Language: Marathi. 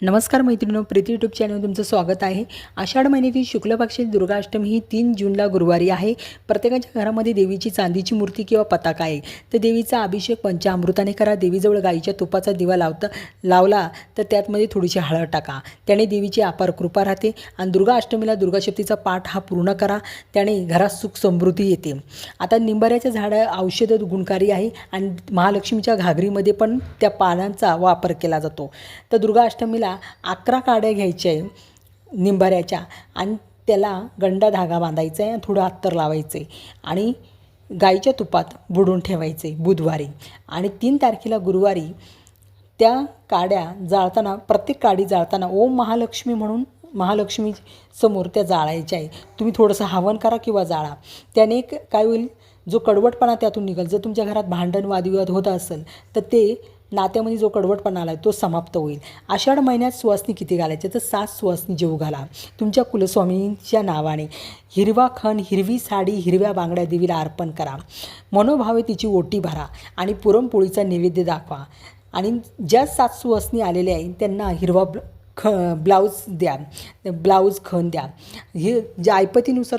नमस्कार मैत्रिणींनो, प्रीती यूट्यूब चॅनल तुमचं स्वागत आहे। आषाढ महिन्यातील शुक्ल पक्षातील दुर्गाष्टमी ही 3 जूनला गुरुवारी आहे। प्रत्येकाच्या घरामध्ये देवीची चांदीची मूर्ती किंवा पताका आहे, तर देवीचा अभिषेक पंचामृताने करा। देवीजवळ गाईच्या तुपाचा दिवा लावला तर त्यातमध्ये थोडीशी हळद टाका, त्याने देवीची अपार कृपा राहते। आणि दुर्गाष्टमीला दुर्गाशक्तीचा पाठ हा पूर्ण करा, त्याने घरात सुख समृद्धी येते। आता निंबाऱ्याच्या झाडं औषध गुणकारी आहे आणि महालक्ष्मीच्या घागरीमध्ये पण त्या पानांचा वापर केला जातो। तर दुर्गाष्टमीला 11 काड्या घ्यायच्या आहे निंबाऱ्याच्या आणि त्याला गंडा धागा बांधायचा आहे, थोडं अत्तर लावायचे आणि गाईच्या तुपात बुडवून ठेवायचे बुधवारी। आणि 3 तारखेला गुरुवारी त्या काड्या जाळताना, प्रत्येक काडी जाळताना ओम महालक्ष्मी म्हणून महालक्ष्मी समोर त्या जाळायच्या आहे। तुम्ही थोडंसं हवन करा किंवा जाळा, त्याने काय होईल, जो कडवटपणा त्यातून निघेल। जर तुमच्या घरात भांडण वादविवाद होत असेल तर ते नात्यामध्ये जो कडवटपणा आला तो समाप्त होईल। आषाढ महिन्यात सुवासनी किती घालायचे, तर 7 सुवासनी जेवू घाला तुमच्या कुलस्वामींच्या नावाने। हिरवा खण, हिरवी साडी, हिरव्या बांगड्या देवीला अर्पण करा। मनोभावे तिची ओटी भरा आणि पुरणपोळीचा नैवेद्य दाखवा। आणि ज्या 7 सुवासनी आलेल्या आहेत त्यांना हिरवा ब्लाऊज द्या, ब्लाऊज खण द्या। हे ज्या ऐपतीनुसार